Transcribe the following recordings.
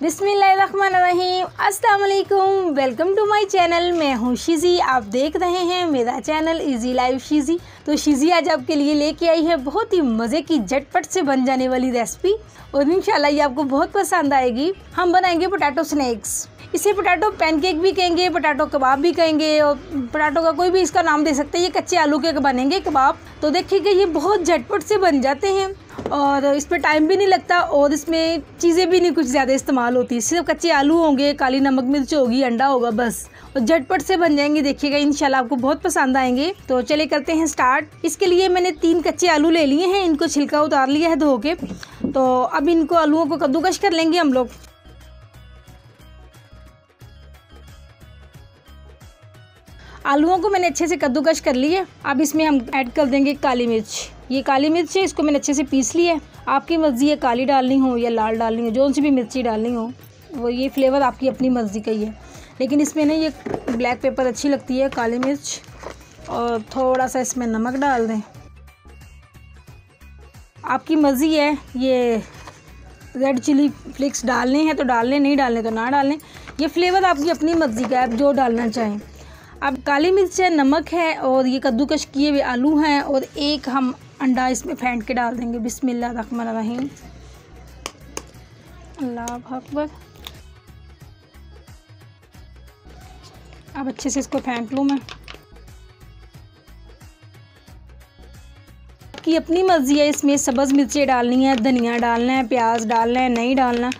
बिस्मिल्लाहिर्रहमानिर्रहीम, अस्सलाम वालेकुम। Welcome to my channel. मैं हूँ शिज़ी, आप देख रहे हैं मेरा चैनल इजी लाइफ शिज़ी। तो शिज़ी आज आपके लिए लेके आई है बहुत ही मज़े की झटपट से बन जाने वाली रेसिपी और इंशाल्लाह ये आपको बहुत पसंद आएगी। हम बनाएंगे पोटैटो स्नैक्स। इसे पोटैटो पैनकेक भी कहेंगे, पोटैटो कबाब भी कहेंगे और पोटैटो का कोई भी इसका नाम दे सकते हैं। ये कच्चे आलू के बनेंगे कबाब। तो देखिएगा ये बहुत झटपट से बन जाते हैं और इस पर टाइम भी नहीं लगता और इसमें चीज़ें भी नहीं कुछ ज़्यादा इस्तेमाल होती। सिर्फ कच्चे आलू होंगे, काली नमक मिर्च होगी, अंडा होगा बस, और झटपट से बन जाएंगे। देखिएगा इंशाल्लाह आपको बहुत पसंद आएंगे। तो चलिए करते हैं स्टार्ट। इसके लिए मैंने 3 कच्चे आलू ले लिए हैं, इनको छिलका उतार लिया है धो के। तो अब इनको आलूओं को कद्दूकश कर लेंगे हम लोग। आलूओं को मैंने अच्छे से कद्दूकश कर लिया। अब इसमें हम ऐड कर देंगे काली मिर्च। ये काली मिर्च है, इसको मैंने अच्छे से पीस लिया है। आपकी मर्ज़ी है काली डालनी हो या लाल डालनी हो, जो सी भी मिर्ची डालनी हो वो, ये फ्लेवर आपकी अपनी मर्ज़ी का ही है। लेकिन इसमें ना ये ब्लैक पेपर अच्छी लगती है, काली मिर्च, और थोड़ा सा इसमें नमक डाल दें। आपकी मर्ज़ी है, ये रेड चिली फ्लेक्स डालने हैं तो डालने, नहीं डालने तो ना डालें। ये फ्लेवर आपकी अपनी मर्ज़ी का है, आप जो डालना चाहें। अब काली मिर्च है, नमक है और ये कद्दूकश किए हुए आलू हैं और एक हम अंडा इसमें फेंट के डाल देंगे। बिस्मिल्लाहिर्रहमानिर्रहीम, अल्लाह अकबर। अब अच्छे से इसको फेंट लूँ मैं। आपकी अपनी मर्ज़ी है, इसमें सब्ज़ मिर्चें डालनी है, धनिया डालना है, प्याज डालना है, नहीं डालना,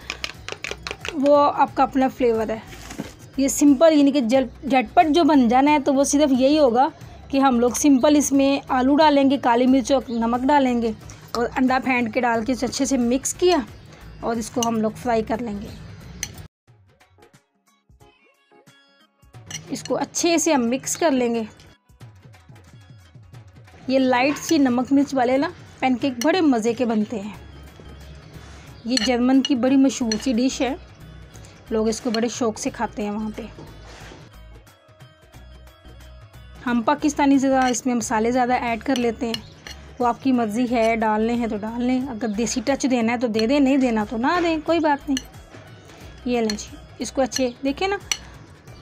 वो आपका अपना फ्लेवर है। ये सिंपल यानी कि झटपट जो बन जाना है तो वो सिर्फ यही होगा कि हम लोग सिंपल इसमें आलू डालेंगे, काली मिर्च और नमक डालेंगे और अंडा फेंट के डाल के इसे अच्छे से मिक्स किया और इसको हम लोग फ्राई कर लेंगे। इसको अच्छे से हम मिक्स कर लेंगे। ये लाइट सी नमक मिर्च वाले ना पैनकेक बड़े मज़े के बनते हैं। ये जर्मन की बड़ी मशहूर सी डिश है, लोग इसको बड़े शौक़ से खाते हैं वहाँ पे। हम पाकिस्तानी ज़्यादा इसमें मसाले ज़्यादा ऐड कर लेते हैं, वो आपकी मर्ज़ी है, डालने हैं तो डाल लें, अगर देसी टच देना है तो दे दें, नहीं देना तो ना दें, कोई बात नहीं। ये लें जी, इसको अच्छे देखें ना,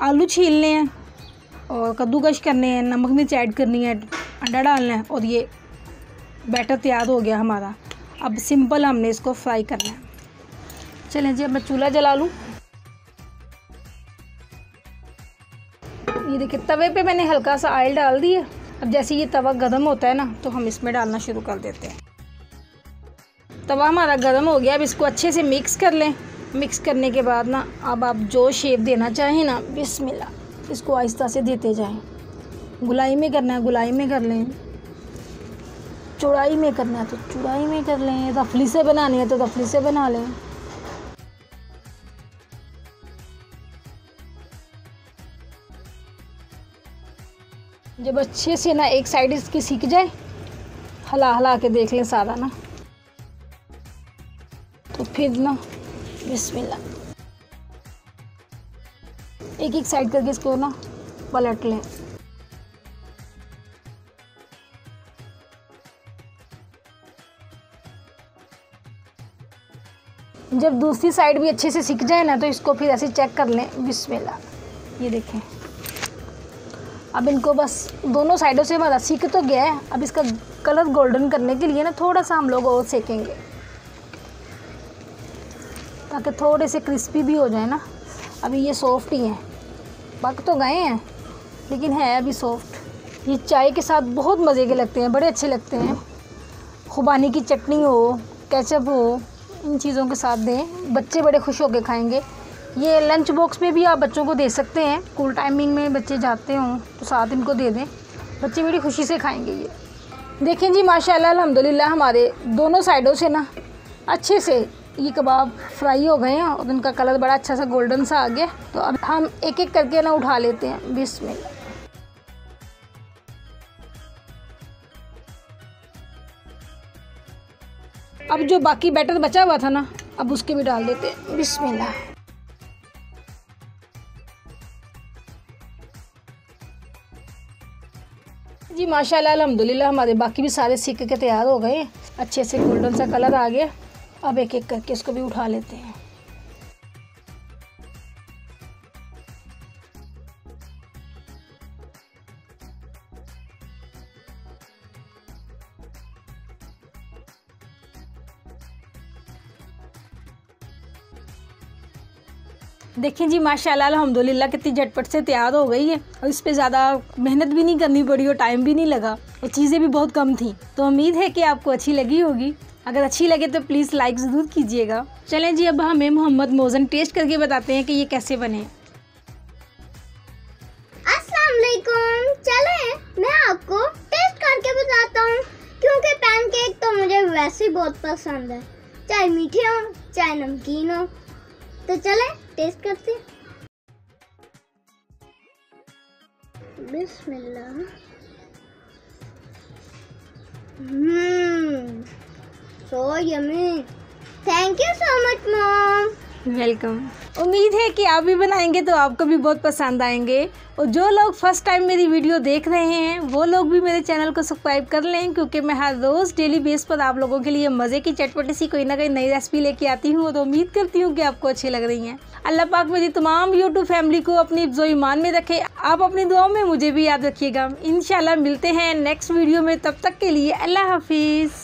आलू छीलने हैं और कद्दूकश करने हैं, नमक मिर्च ऐड करनी है, अंडा डालना है और ये बैटर तैयार हो गया हमारा। अब सिंपल हमने इसको फ्राई करना है। चलें जी, अब मैं चूल्हा जला लूँ। ये देखिए तवे पे मैंने हल्का सा ऑयल डाल दिया। अब जैसे ये तवा गर्म होता है ना तो हम इसमें डालना शुरू कर देते हैं। तवा हमारा गर्म हो गया, अब इसको अच्छे से मिक्स कर लें। मिक्स करने के बाद ना अब आप जो शेप देना चाहें ना, बिस्मिल्लाह, इसको आहिस्ता से देते जाएं। गुलाई में करना है गुलाई में कर लें, चौड़ाई में करना है तो चौड़ाई में कर लें, रफली से बनानी है तो रफली से बना लें। जब अच्छे से ना एक साइड इसकी सीख जाए, हला हला के देख लें सारा ना, तो फिर ना बिस्मिल्लाह एक एक साइड करके इसको ना पलट लें। जब दूसरी साइड भी अच्छे से सीख जाए ना तो इसको फिर ऐसे चेक कर लें। बिस्मिल्लाह, ये देखें। अब इनको बस दोनों साइडों से हमारा सीख तो गया है। अब इसका कलर गोल्डन करने के लिए ना थोड़ा सा हम लोग और सेकेंगे ताकि थोड़े से क्रिस्पी भी हो जाए ना। अभी ये सॉफ्ट ही हैं, पक तो गए हैं लेकिन है अभी सॉफ्ट। ये चाय के साथ बहुत मज़े के लगते हैं, बड़े अच्छे लगते हैं। खुबानी की चटनी हो, केचप हो, इन चीज़ों के साथ दें, बच्चे बड़े खुश होकर खाएंगे। ये लंच बॉक्स में भी आप बच्चों को दे सकते हैं। स्कूल टाइमिंग में बच्चे जाते हों तो साथ इनको दे दें, बच्चे बड़ी खुशी से खाएंगे। ये देखें जी, माशाल्लाह अल्हम्दुलिल्लाह हमारे दोनों साइडों से ना अच्छे से ये कबाब फ्राई हो गए हैं और उनका कलर बड़ा अच्छा सा गोल्डन सा आ गया। तो अब हम एक एक करके ना उठा लेते हैं। बिस्मिल्लाह। अब जो बाकी बैटर बचा हुआ था ना, अब उसके भी डाल देते हैं। बिस्मिल्लाह। जी माशाल्लाह अल्हम्दुलिल्लाह हमारे बाकी भी सारे सीख के तैयार हो गए, अच्छे से गोल्डन सा कलर आ गया। अब एक एक करके इसको भी उठा लेते हैं। देखें जी माशाल्लाह अल्हम्दुलिल्लाह कितनी झटपट से तैयार हो गई है और इस पे ज़्यादा मेहनत भी नहीं करनी पड़ी और टाइम भी नहीं लगा और चीज़ें भी बहुत कम थी। तो उम्मीद है कि आपको अच्छी लगी होगी। अगर अच्छी लगे तो प्लीज़ लाइक ज़रूर कीजिएगा। चलें जी अब हमें मोहम्मद मोज़न टेस्ट करके बताते हैं कि ये कैसे बने। अस्सलाम वालेकुम। चलें मैं आपको टेस्ट करके बताता हूँ, क्योंकि पैनकेक तो मुझे वैसे ही बहुत पसंद है, चाहे मीठे हो चाहे नमकीन हो। तो चलें टेस्ट करते हैं। बिस्मिल्लाह। So yummy. Thank you so much mom. Welcome. उम्मीद है कि आप भी बनाएंगे तो आपको भी बहुत पसंद आएंगे। और जो लोग फर्स्ट टाइम मेरी वीडियो देख रहे हैं वो लोग भी मेरे चैनल को सब्सक्राइब कर लें, क्योंकि मैं हर रोज़ डेली बेस पर आप लोगों के लिए मज़े की चटपटी सी कोई ना कोई नई रेसिपी लेके आती हूँ। तो उम्मीद करती हूँ कि आपको अच्छी लग रही हैं। अल्लाह पाक मेरी तमाम यूट्यूब फैमिली को अपनी हिफ्ज़ो ईमान में रखे। आप अपनी दुआओं में मुझे भी याद रखिएगा। इंशाल्लाह मिलते हैं नेक्स्ट वीडियो में, तब तक के लिए अल्लाह हाफिज़।